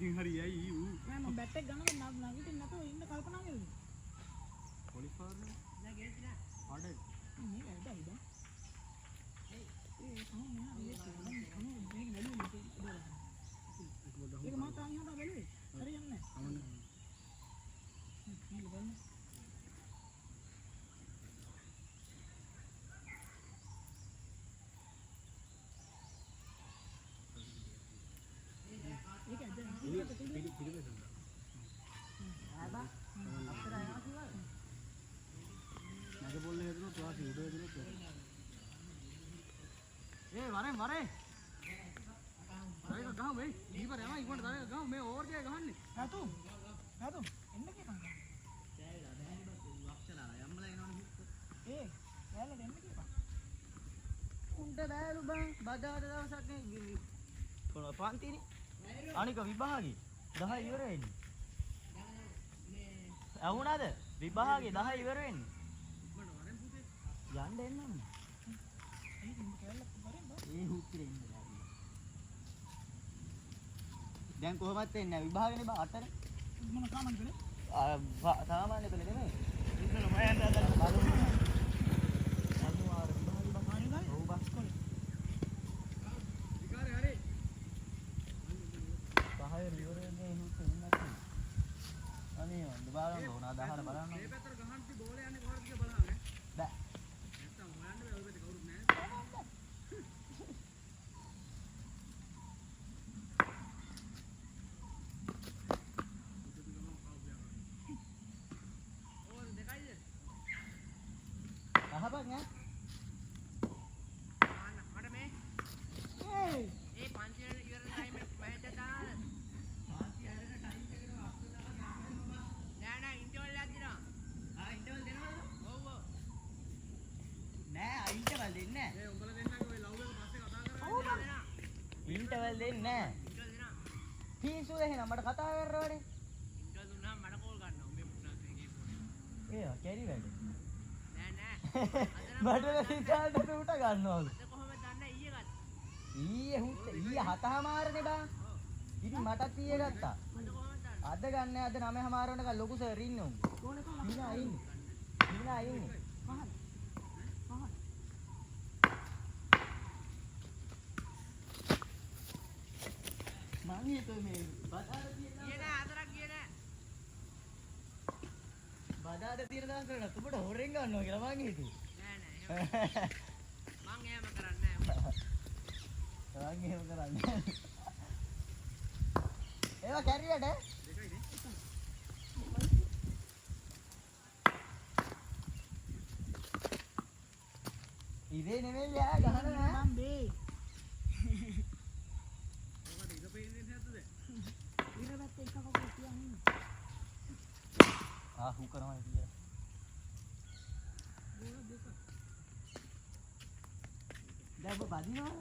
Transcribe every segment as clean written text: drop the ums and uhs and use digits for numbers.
ඉතින් හරි ඇයි ඌ නෑ මම බැට් එක ගන්නකොට නගිටින්න නැතුව ඉන්න කල්පනා කරන්නේ. පොලිෆාර් නෑ ගේට් නෑ. හඩ. මේ වැඩයි බං. ඒ කොහොමද නෑ මේක නෑ. ඒක මම තාම හොඳ බැලුවේ. හරියන්නේ නෑ. අවන්න. මේක බලන්න. ඒක ඇද පිළිවෙල. ආබා අපතර යනවා කියලා. මගේ බෝල් එක හදුනොත් ඔයා සිවුඩ හදුනොත් ඒ වරෙන් වරේ ඒක ගහමු මේ කීපර් යනවා ඉක්මනට තව එක ගහමු මේ ඕවර් එකේ ගහන්නේ හතු එන්න කියපන් ඒ වැල දෙන්න කියපන් උන්ට බෑලු බං බදාට දවසක් නේ කොන පන්තිනේ අනික විභාගේ 10 ඉවර වෙන්නේ ඇහුණාද විභාගේ 10 ඉවර වෙන්නේ යන්න එන්නම් ඒ හුත්තරේ ඉන්න දැන් කොහොමද එන්නේ විභාගනේ බා 8 මොන සාමාන්‍ය කලේ සාමාන්‍ය කලේ නෙමෙයි ඉතන මම යන්න හදන්න බලමු අනුවාර විභාගේ බා මානේ ඔව් බස් කොලේ විකාරේ හරි 10 ඉවර වෙන්නේ හුත්තරේ ඉන්නත් අනේ වන්ද බලන්න ඕන 10 බලන්න මේ පැත්තට ගහන්න ති බෝලේ යන්නේ කොහොමද කියලා බලන්න බෑ නැත්තම් හොයන්න බෑ ඔය පැත්තේ කවුරුත් නැහැ අහපන් ඈ මට මේ ඒ පන්තිවල ඉවර ටයිම් එක මෑච් එක දාන්න පන්ති හැරෙන ටයිම් එකට නෑ ඉන්ටර්වල් එකක් දෙනවා ඉන්ටර්වල් දෙනවද ඔව් නෑ ඉන්ටර්වල් දෙන්නේ නෑ ඒ උඹලා දෙන්නගේ ඔය ලව් එක පස්සේ කතා කරන්නේ ඉන්ටර්වල් දෙන්නේ නෑ ඉන්ටර්වල් දෙනවා පීසු එහෙනම් මට කතා කරනවනේ ඉන්ටර්වල් දුන්නාම මට කෝල් ගන්නවා උඹේ පුණාත් එකේ ෆෝන් ඒ කැරි වැඩ මට සිතාලට උට ගන්නවලු අද කොහොමද දන්නේ ඊයේ ගත්තා ඊයේ 7:00නේ බා ඉතින් මටත් ඊයේ ගත්තා අද ගන්න අද 9:00 වෙනකන් ලොකු සර් ඉන්නේ උන් හීනා ඉන්නේ මං හිතුවේ මේ බදාර තියෙනවා ගියේ නෑ අතරක් ගියේ නෑ බදාර තියෙන දවස් වල උඹට හොරෙන් ගන්නවා කියලා මං හිතුවේ නෑ මං එහෙම කරන්නේ නෑ මං එහෙම කරන්නේ ඒවා කැරියට දෙකයිනේ ඉවේ නෙමෙයි යා ගහන නෑ මං බේ ඔකට ඉත පේන්නේ නැද්ද ඉරවත් එක කවුරු කියන්නේ ආ හු කරනවා කියලා බෝල දෙක දැන් ඔබ බදිනවද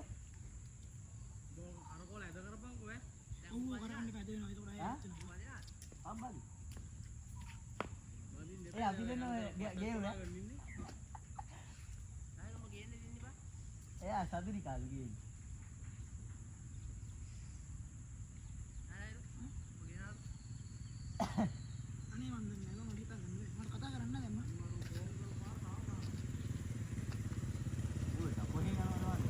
අර කොල ඇද කරපන්කෝ ඈ දැන් ඌ කරන්නේ පැද වෙනවා ඒක උඩ අම්බලි ඒ අදින්න ගේව ඈ ආයෙම ගේන්නේ දින්නේ බා එයා සදුරි කාලු ගේන්නේ අනේ මන් දන්නේ නැහැ මම හිතන්නේ මට කතා කරන්න දැම්ම ඌට කොහෙන් යනවද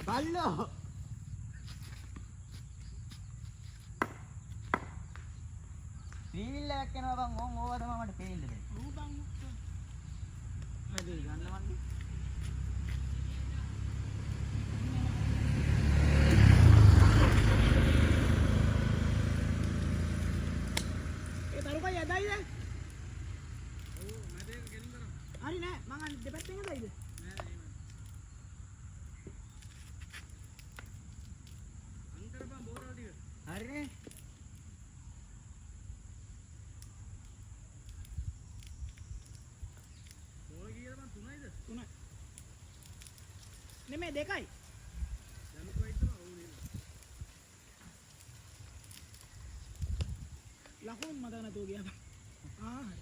බල්ලෝ ත්‍රිවිල් එකක් යනවා බං ඕන් ඕවා තමයි මට පේන්නේ දැන්. ඌ බං හරි ගන්නවන්නේ. ඒ තරුකයි යදයිද? ඔව් මට ඒක ගෙන්න කරා. හරි නෑ මං දෙපැත්තෙන් යදයිද? නෑ එහෙම. අන්තර බං බෝරල් ටික. හරිනේ. නෙමෙයි දෙකයි යමුකෝ ඉතම ඕනේ ලකුණු මතක නැතුව ගියා බං. ආ හරි.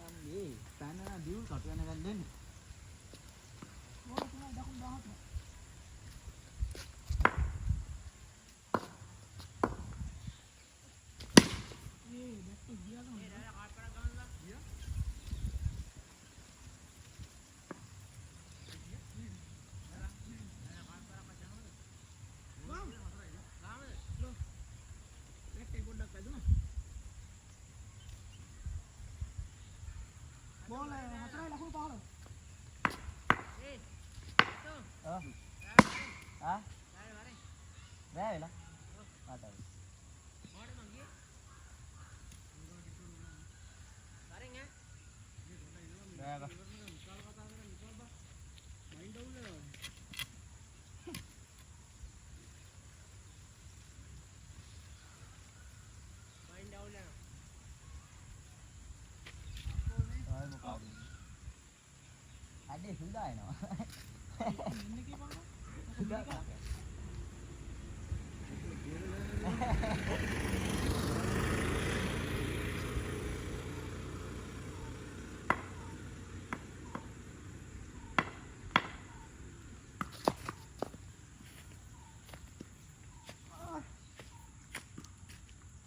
අම්මේ පැනනා දියුල් කටු වෙනකන් දෙන්න. ඕන තුනයි ලකුණු 17. ඒ බැට් එක ගියා ගමන්. බෝල 4යි ලකුණු 15. වැයලා ආතල් අඩේ සුදා එනවා එන්න කියපන්. සුදා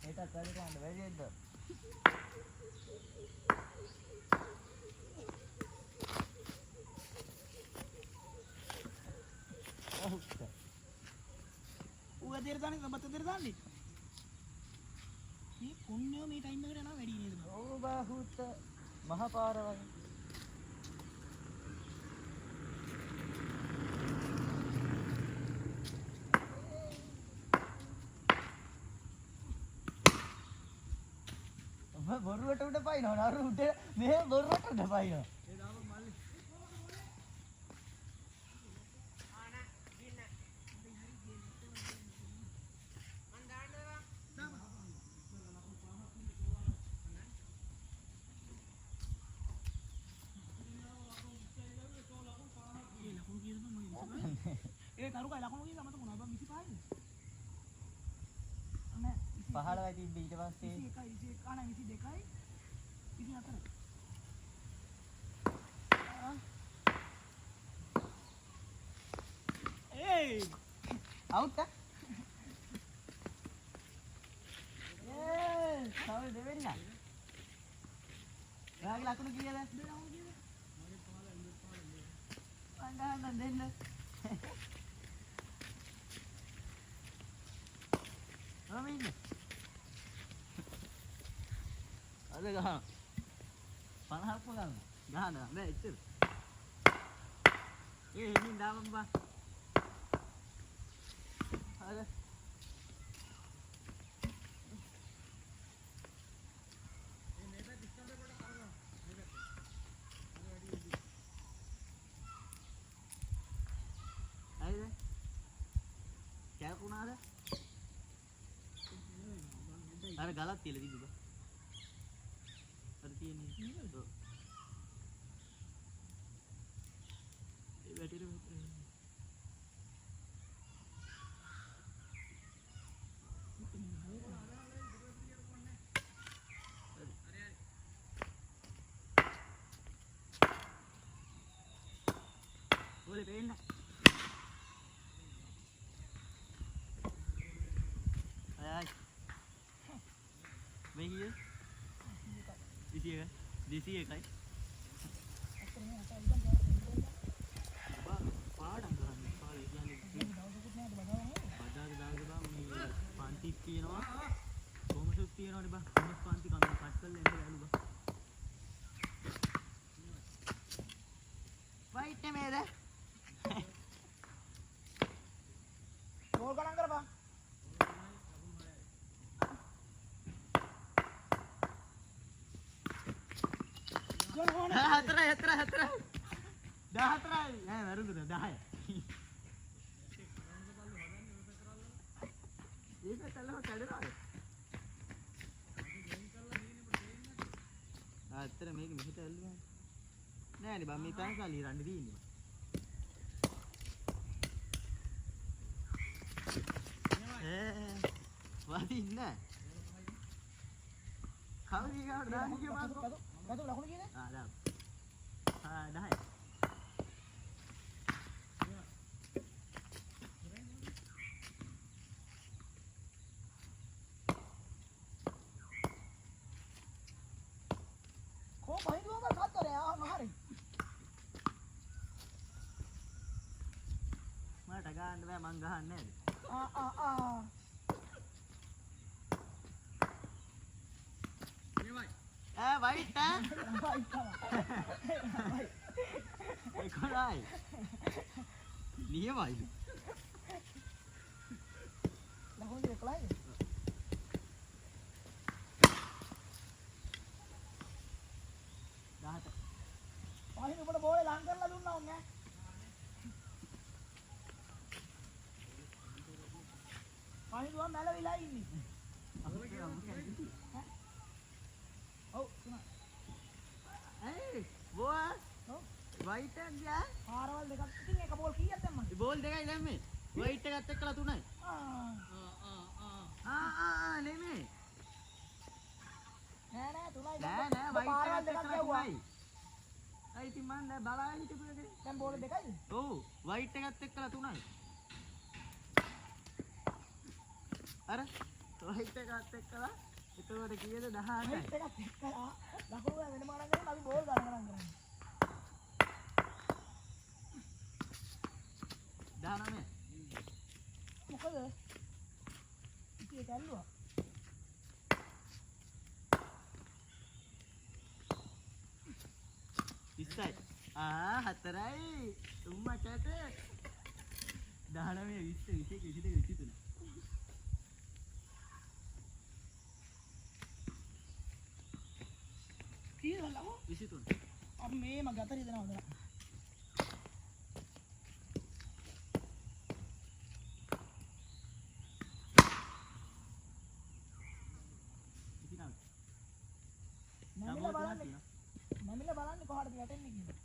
ඒකත් වැඩි කරන්න වැඩිද? ඌ දෙර දාන්නේ බත දෙර දාන්නේ. මේ කොන්නෝ මේ ටයිම් එකට යනවා වැඩි නේද? ඔව් බහුත මහ පාර වගේ. බොරුවට උඩ පයින්නවා නරු උඩ මේ බොරුවට උඩ පයින්නවා. ඒ තරුකයි ලකුණු කීයද මතක වුණා බං 25යි. 15යි තිබ්බ ඊට පස්සේ 21යි 21 ආ 22යි 24යි. ඒ අවුට් ඒ සවල් දෙවෙන්න. ඔයාගේ ලකුණු කීයද? අඬන්න දෙන්න. රමින්න. අද ගහන. 50ක්ම ගන්න. ගහන බෑ ඉතින්. ඉතින් දාමම් බා. අද කැකුණාද? අර ගලක් තියලා තිබ්බ. අර තියෙන්නේ නේද? ඔව්. ඒ වැටිර ඔලේ පේන්න. Ai mấy cái đi xia cái đi xia cái phá đằng cửa hàng phá lấy ra đi pada දාග බං මේ පන්තික් තියෙනවා කොමසුත් තියෙනවානේ බං කොමස් පන්ති කන්න කට් කරලා එන්න බැලු බං වයිට් නෙමෙයිද ගෝල් ගණන් කරපන්. හතරයි 14යි ඈ වැරදුනා 10යි ඒක තලම කඩනවාද ඇත්තට මේක මෙහෙට ඇල්ලුවා නෑනේ බං මේ තන කලිය රන්න තියෙන්නේ. වදින්න. කවුද ඊගාට දාන්නේ කියලා මම කතු ලකුණු කියන්නේ? දාන්න. 10. කො බහිදුවම කතරේ හරි. මට ගහන්න බෑ මං ගහන්නේ නෑද? වයිට් ඈ? ඒකයි. නියමයිලු. ලකුණු දෙකලයි. පහින් උඹට බෝලේ ලං කරලා දුන්නා උන් ඈ. පහින් දුවා මැලවිලා ඉන්නේ. ඔව් තුන. ඒ බෝස් ඔව් වයිට් එක ගියා. පාරවල් දෙකක් ඉතින් එක බෝල් කීයක් දැම්මද? බෝල් දෙකයි දැම්මේ. වයිට් එකත් එක්කලා 3යි. නෙමෙයි. නෑ 3යි. නෑ වයිට් පාරවල් එකත් දෙකක් එක්කලා ගැව්වා. 3යි. අයි ඉතින් මන් දැන් බලාගෙන හිටපු එකේ. දැන් බෝල් දෙකයි. ඔව් වයිට් එකත් එක්කලා 3යි. අර වයිට් එකත් එක්කලා එතකොට කීයද 18යි. වයිට් එකක් එක්කලා ලකුණු වෙන මානක් ගන්න අපි බෝල් ගන්න කරන්නේ. 19. මොකද? ඉතින් ඇල්ලුවා. 20යි. 4යි. උම්මට 19 20 21 22 23. කීයද ලකුණු? 23. අපි මේම ගතර ඉදනවද? නමිල බලන්න කොහටද යටෙන්නේ කියලා.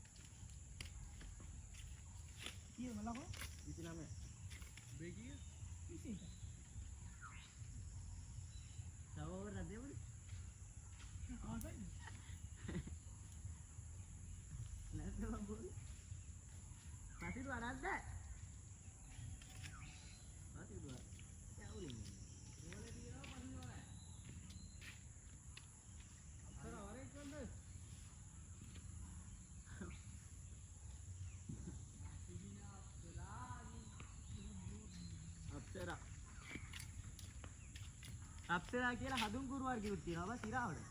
කීයද ලකුණු? 29. බෙගිය 21. සවවර දෙවලු. ආසයි. නැද්ද බබුල්? පතිරු අරද්ද? පතිරු අර. යවුලින්. ඕලේ දිනවා පතිරු අර. අතර වරේ කොන්ද? අප්සරා කියලා හඳුන් කුරු වර්ගිකුත් තියෙනවා බා සිරාවට.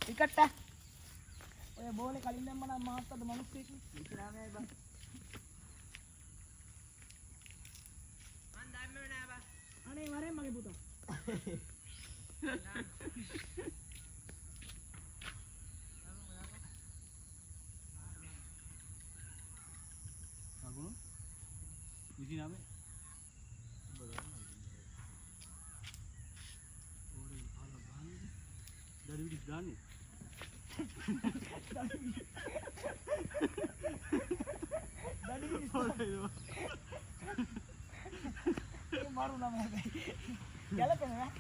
ටිකට් ඔය බෝලේ කලින් දැම්ම නම් මාත්තද මිනිස්සෙක් ඉතිනාමයි බා. මන් දැම්මේ නෑ බා. අනේ වරෙන් මගේ පුතා. අගුණ 29. දඩවිඩි ගන්නේ. ඒ මාරු නම හැබැයි. ගැලපෙන්නේ නෑ.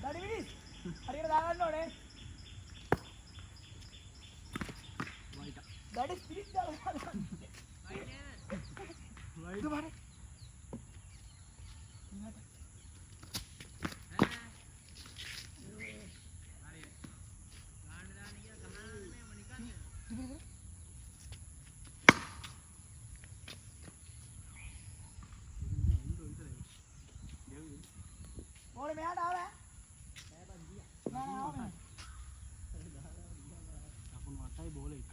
දඩවිඩි හරියට දාගන්න ඕනේ. වයිට. දඩි ස්පිරිට් දාලා දාන්න. වයිට් නේද? වයිට. දුමාරේ. ගාන්න දාන්න කියලා ගහනවා නෙමෙයි මම නිකන්. බෝලේ මෙහාට ආවා. නෑ ආවා. අකුණු 8යි බෝල 1.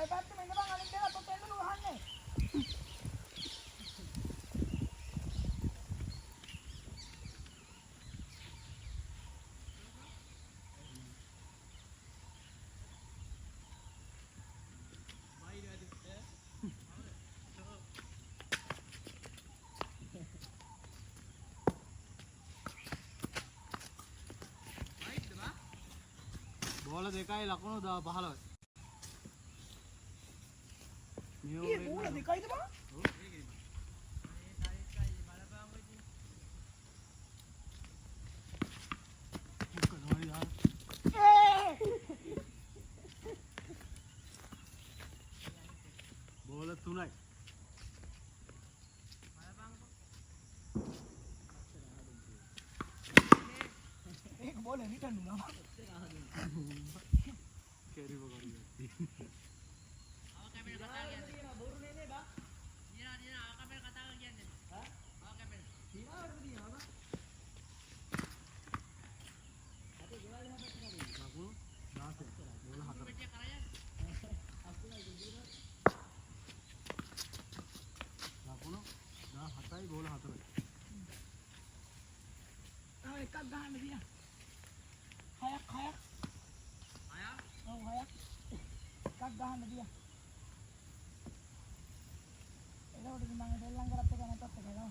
ඔය පැත්තේ මෙන්න බං අනිත් එක තොත් එන්න වහන්නේ. බෝල දෙකයි ලකුණු 15යි. ඊ බෝල දෙකයිද බං? බෝල 3යි. ඒක බෝල රිටර්න් වුණා. කෙරිව ගන්න. බෝල 4යි. එකක් ගහන්න දියා. හයක්. ඔව් හයක්. එකක් ගහන්න දියා. එතකොට මම දෙල්ලන් කරත් එක නැතත් එක ගමු.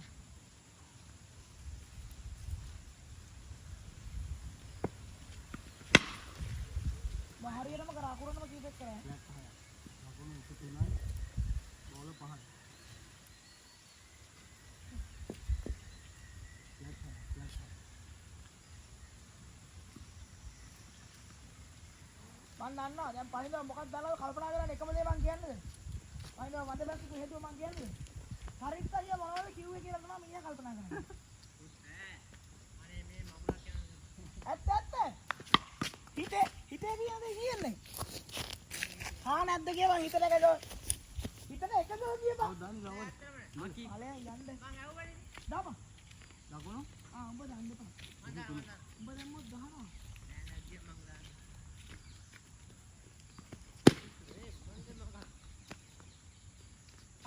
මම හරියටම කරා අකුරනම කීපෙක් කරා. ලකුණු 23යි. බෝල 5යි. මම දන්නවා දැන් පහින්දව මොකක්ද දාලා කල්පනා කරන්නේ එකම දේ මං කියන්නේ. පහින්දව වන්ද බැස්කු හේතුව මං කියන්නේ. හරිත් අයියා මොනවද කිව්වේ කියලා තමයි මීයා කල්පනා කරන්නේ. ඇත්ත. හිතේ කියන්නේ. හා නැද්ද කියලා මං හිතන එකද? හිතන එකද කියපන්. ඔව් දන්නේ නෝනේ. මකි. අලේ යන්න. මං ඇහුවනේ. දාපන්. ලකුණු උඹ දාන්න එපා. උඹ දැම්මොත් ගහනවා.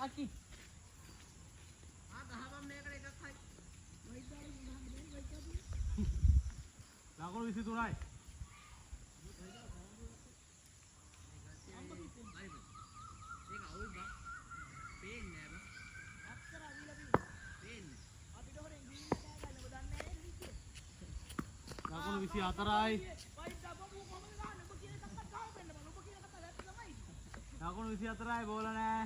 අකි. ලකුණු 23යි. ලකුණු 24යි. ලකුණු 24යි බෝල නෑ.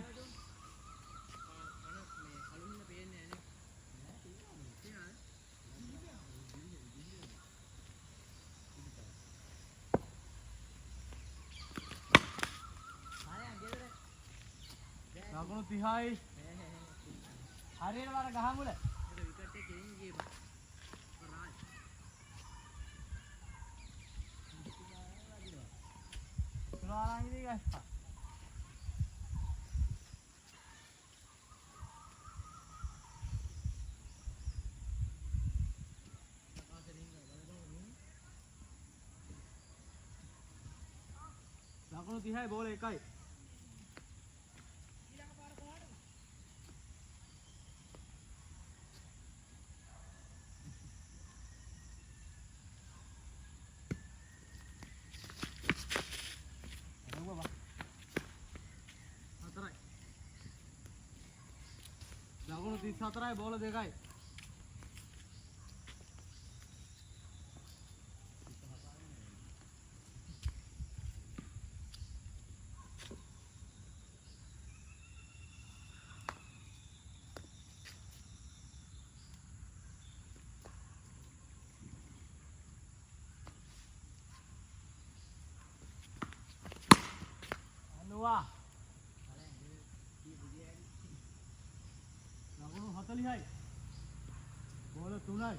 ලකුණු 30යි. හරියට වර ගහමුල. සුරාලංගිදී ගස්පා. ලකුණු 30යි බෝල 1යි. ලකුණු 34යි බෝල 2යි. අනුවා. ලකුණු 40යි. බෝල 3යි.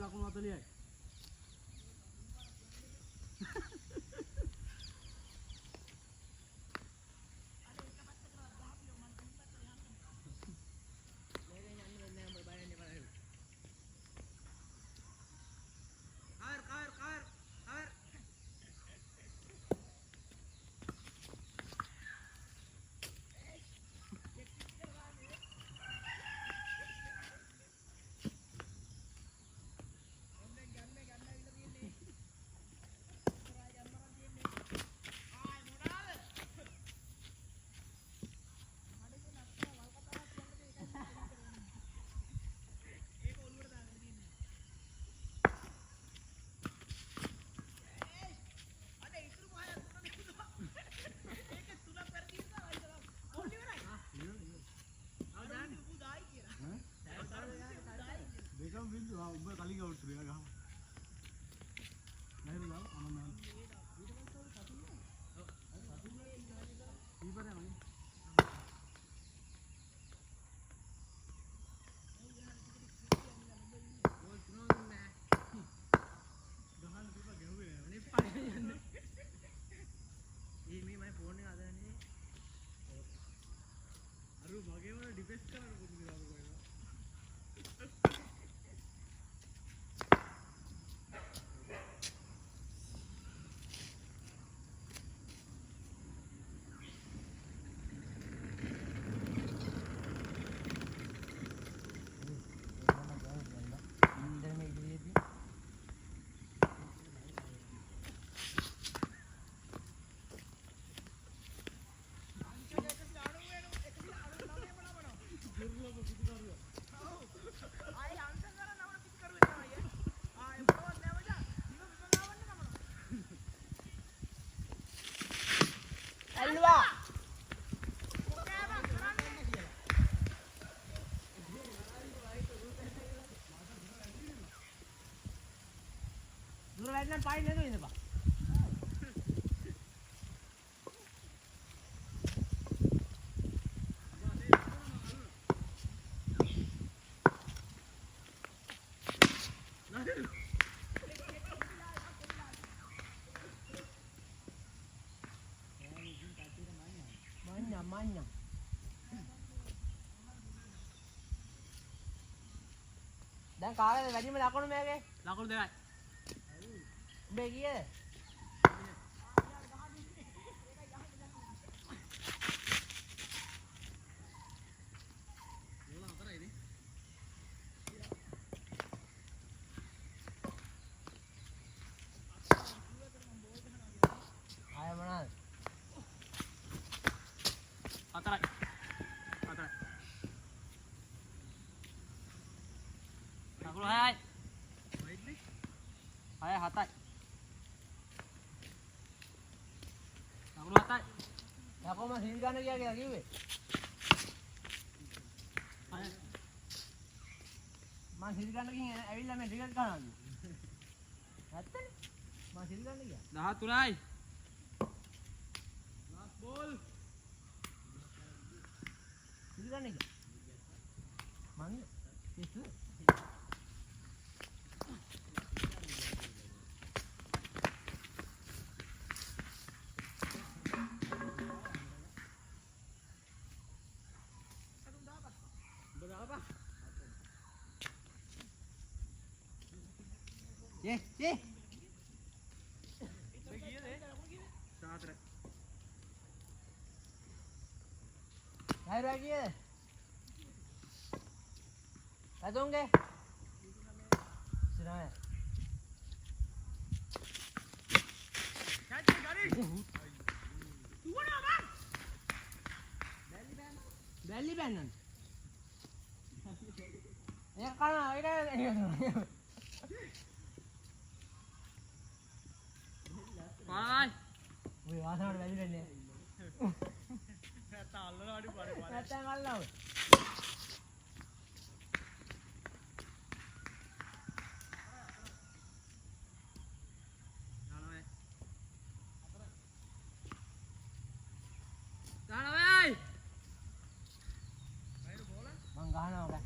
ලකුණු 40යි. දෙකම බින්දු උඹ කලින් අවුට් කරලා ගහම. නේද ගාව අමම. ඊපරේ අනේ. බෝල් තුනක් නෑ. ගහන්න දීපා ගැහුවේ නෑ. අනේ පාරේ යන්නේ. මේ මගේ ෆෝන් එක අදන්නේ. අර මගේම ඩිෆෙන්ස් කරන්න පුදුම විදිහට ආවා. දුර වැඩනම් පායි නේද ඉඳපන්. Manya. දැන් කාලේ වැඩිම ලකුණු මේකේ ලකුණු 2යි. උඹේ කීයද? ආය මොනවාද? 4යි. ලකුණු 6යි. 6 7යි. ලකුණු 7යි. යකෝම සිල් ගන්න කියලා කිව්වේ. 6යි. මම සිල් ගන්න ගිහින් ඇවිල්ලා මේ ටිකට් ගන්නවා. නැත්තනේ. මම සිල් ගන්න ගියා. 13යි. Last ball. සිල් ගන්න ගියා. මං පිස්සු. Ye. Hai lagi ya. Langsung ke. Sudah ya. Belly band. Ya kalau ini Bye. Wih, asal ada baju ni. Kata Allah ada pada pada. Kata Allah. Jalan weh. Bang gana apa?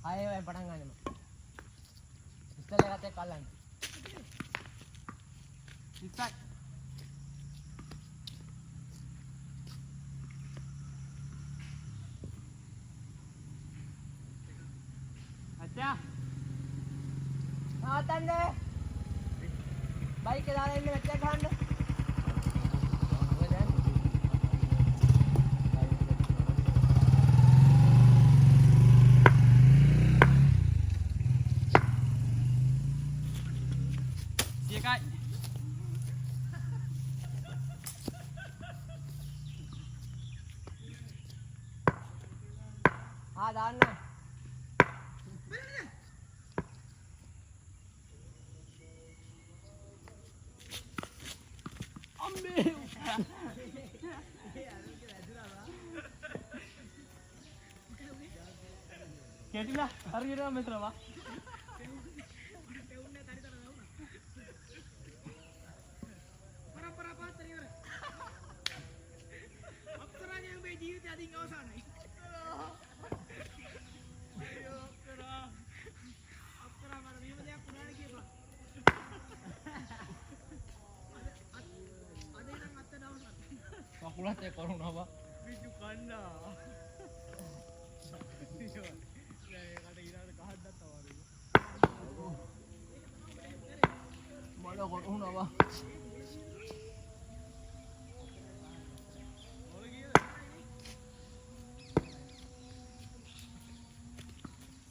Ayo weh padang gana. පිස්සල එකත් එක්ක අල්ලන්න. ඉස්සක්. අච්චා. ආතන්නේ. Bike එක දාලා ඉන්න match එක ගහන්න. දාන්න. අම්මේ. කෙටිලා හරියටම මෙතනවා. අප්සරාගේ උඹේ ජීවිතය අදින් අවසానයි. Kakulat ya corona ba? Video kanda. Mana corona ba?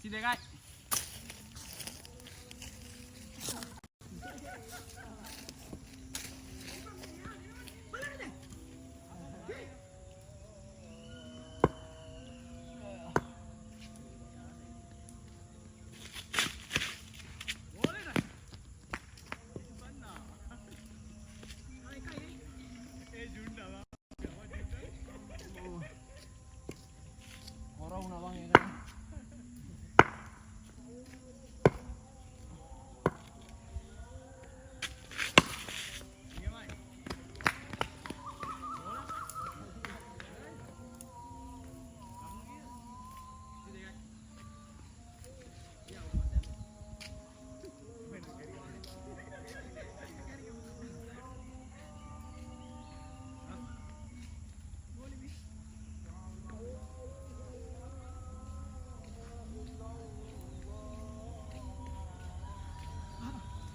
Sini guys. Corona bang ya kan?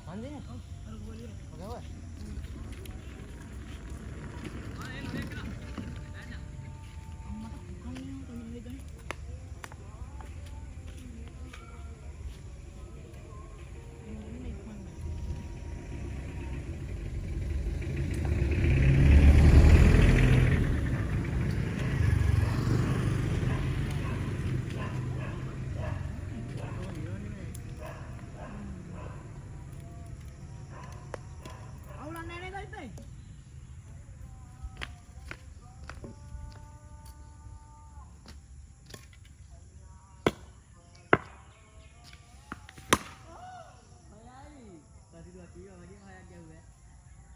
Anjing. Pegawai.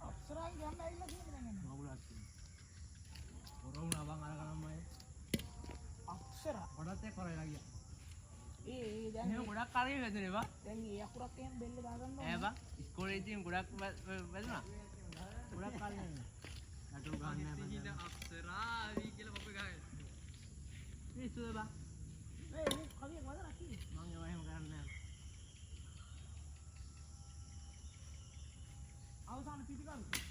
අප්සරාගේ ගන්න ඇවිල්ලා තියෙන්නේ දැන් එන්න. Magulat. Corona bang anak namanya. Apsara. Godate korai lagi. දැන් Ini godak kali වැදුනේ බා. දැන් ඒ අකුරක් එහෙම බෙල්ල දාගන්න ඕනේ. ඈ බා. ඉස්කෝලේ ඉතින් ගොඩක් වැදුනා. ගොඩක් කල් නෑ. නටු ගහන්න නෑ. අප්සරාවි කියලා පොපේ ගහගෙන. පිස්සුද බා. ඒ උන් කවියක් වදලා කී. මං ඒවා එහෙම කරන්නේ නෑ. අවසාන පිටිකරු.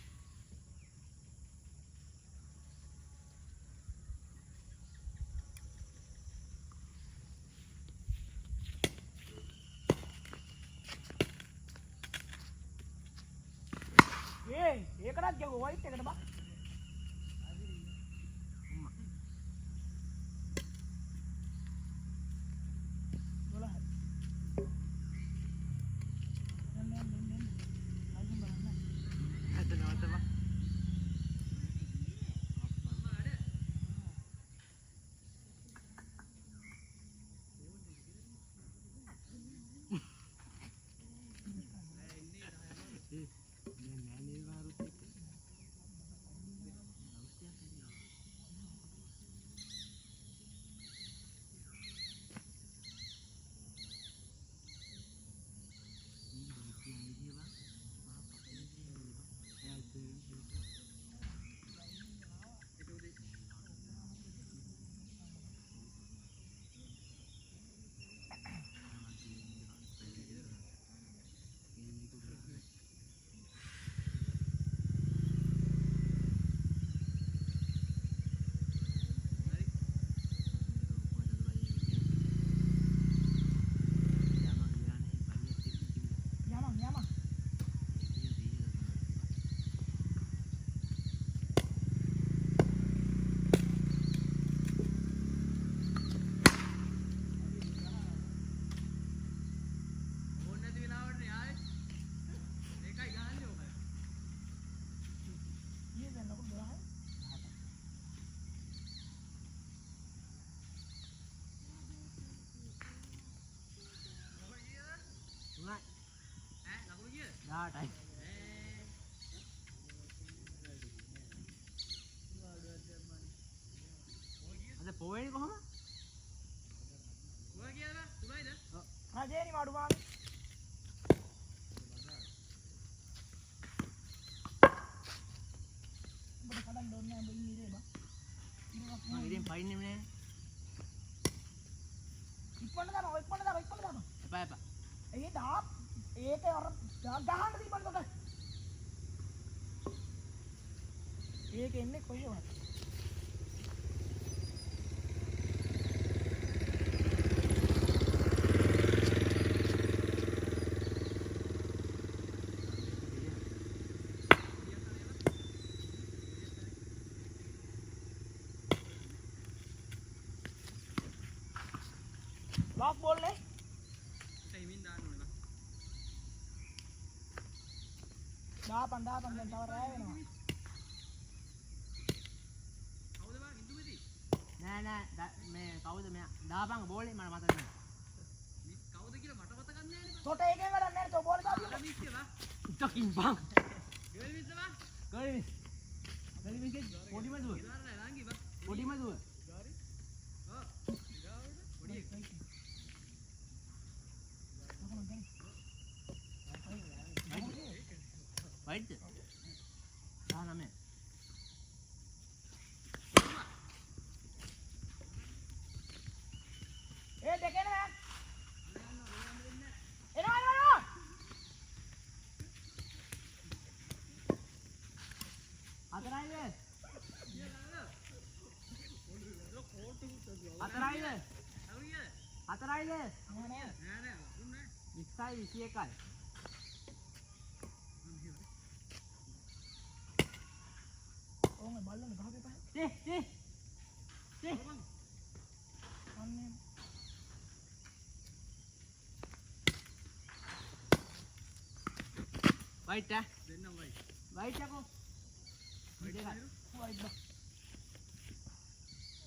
ඒකටත් ගියෝ වයිට් එකට බා. 18යි. අද පොවෙන්නේ කොහොමද? ඔය කියලා තුනයිද? රජේනි මාඩු මාමි. ඔබට කඩන් දොන්නේ නැහැ ඔබ ඉන්නේ බා. මම ඉතින් පයින්නේ නෑ. ඉක්මනට දාන්න ඉක්මනට දාන්න. එපා එපා. ඒ දා ඒක අර ගහන්න දීපන් කොට. ඒක එන්නේ කොහේවත්. ලොක් බෝල් නේ. ටයිමින් දාන්න ඕනේ බා. දාපන් දැන් තව රෑ වෙනවා. කවුද බා ඉඳුමේදී? නෑ මේ කවුද මෙයා? දාපන් බෝලේ මට මතක නෑ. මිස් කවුද කියලා මට මතක නැහැ නේ බා. තොට ඒකේ වැඩක් නැහැ තෝ බෝල් දාපිය. අර මිස් කියලා. ඉතකින් බං. ගර්ල් මිස් බා. ගරිමිස්. ගරිමිස්ගේ පොඩිම දුව. ඉදාරලා ලාංගි බා. පොඩිම දුව. ගාරි. ආ. ඉදාවද? පොඩි එක. වයිට්. නෑ. ඒ දෙකේ නෑ. එනවා. අතරයිද? අතරයිද? අතරයිද? නෑ නෑ. නෑ නෑ. උන්නේ. 20යි 21යි. ඕම බල්ලනේ ගහපේ පහ. තේ. අන්නේ වයිට් ඈ. දෙන්නම් වයි. වයිට් යකෝ. වයිට් දෙකයි. වයිඩ් බා.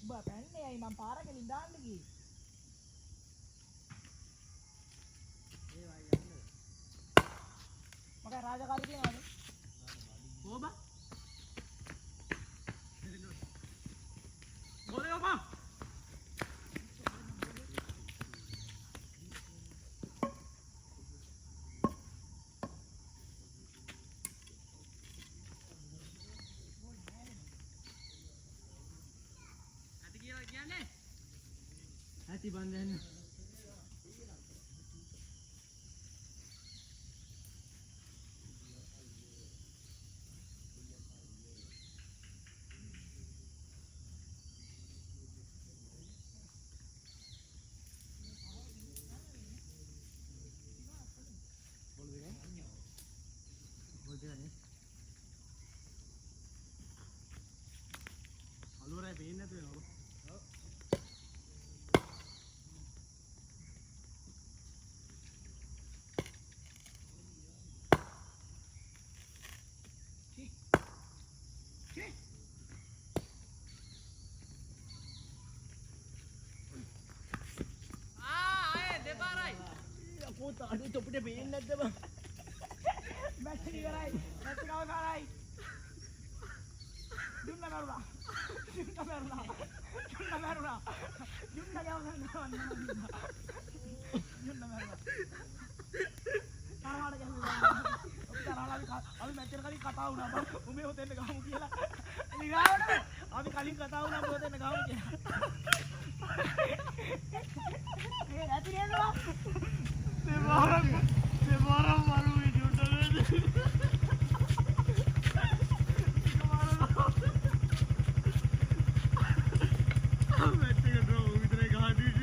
බා පැන්නේ අයි මම පාරකලින් දාන්න ගියේ. මගේ රාජකාරී කියනවානේ. කොහොමද? ගෝලේ බා. ඇති කියලා කියන්නේ? ඇති බන්දන්න. අලුවරයි පේන්නේ නැතු වෙනවා. පුතා අඩු තොපිට පේන්නේ නැද්ද බං? මැච් එක ඉවරයි. මැච් එක අවසానයි. දුන්න මරුණා. දුන්න ගාවන්න. දුන්න මරුණා. තාරාට ගහනවා. අපි මැච් එක කලින් කතා වුණා බං. උඹේ හොතෙන් ගහමු කියලා. නිරාවට අපි කලින් කතා වුණා උඹේ හොතෙන් ගහමු කියලා. ඒ ඇති නේද? Demora malu video tadi. Match එක ඩ්‍රෝ විතරයි ගහන්නේ.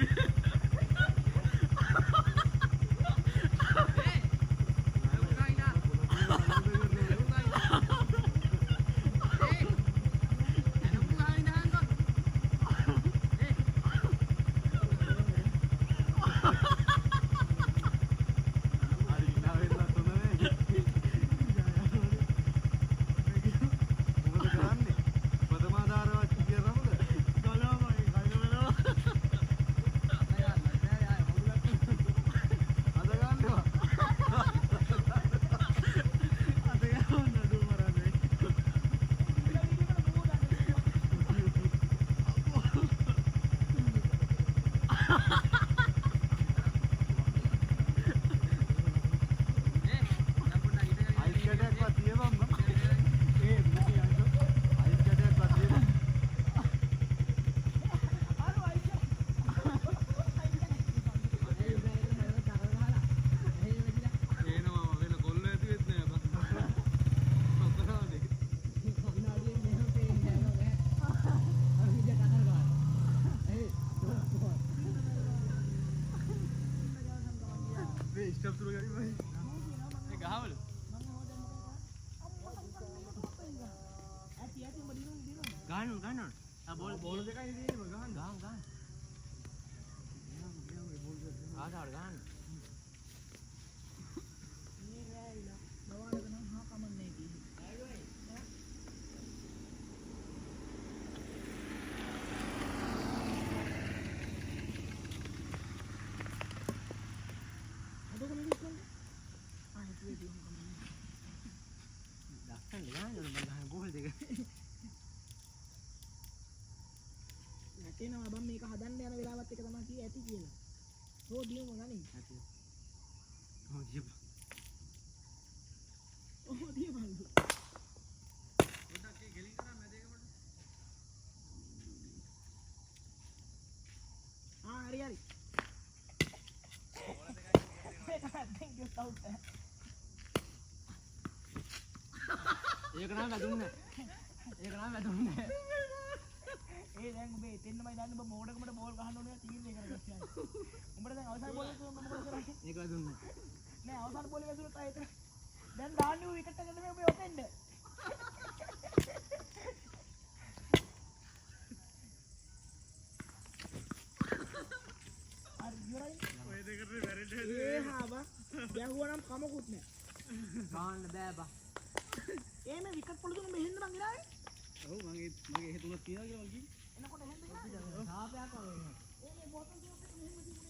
ගහන්න. ආ බෝල් දෙකයි තියෙන්නේ ගහන්න. ගහන්න. ආදාර ගහන්න. මේ රෑයිලා බවාලක නම් හා කමන්නේ කි. අදක මිනිස්සුන් ආ හිතුවේ දින කමන්නේ. දස්සන්න ගහන්න මම ගහන බෝල් දෙක. නැටේනවා බම් මේක හදන්න යන වෙලාවත් එක තමයි කී ඇති කියලා. ඕ දියම ගනි. ඇති. ඔව් ජීප. ඕ දිය බලු. පොඩ්ඩක් ඒ ගෙලින් කරා මැදේක පොඩ්ඩක්. ආ හරි හරි. Thank you so much. ඒක නම් වැදුන්නේ. ඒක නම් වැදුන්නේ. ඒ දැන් ඔබ එතෙන්නමයි දන්නේ ඔබ මෝඩකමට බෝල් ගහන්න ඕනේ තීරණය කරගත්තා. උඹට දැන් අවසන් බෝල් එක මොකද කරන්නේ? ඒක වැදුන්නේ. නෑ අවසන් බෝල් එක වැදුනොත් ආයෙත් දැන් දාන්නේ ඔය විකට් එක නෙමෙයි ඔබ ඔතෙන්ද. අර ඉවරයි. ඔය දෙකට වැරෙන්න ඒ හාබා ගැහුවා නම් කමකුත් නෑ. ගහන්න බෑ බා. ඒ මේ විකට් පොළ තුන මෙහෙන්ද මං ඉලාවේ. ඔව් මගේ එහෙ තුනක් තියනවා කියලා මං කිව්වේ. එනකොට එහෙන්ද ඉලාවේ. සාපයක් වගේ. ඒ මේ බෝතල් දෙකක් මෙහෙම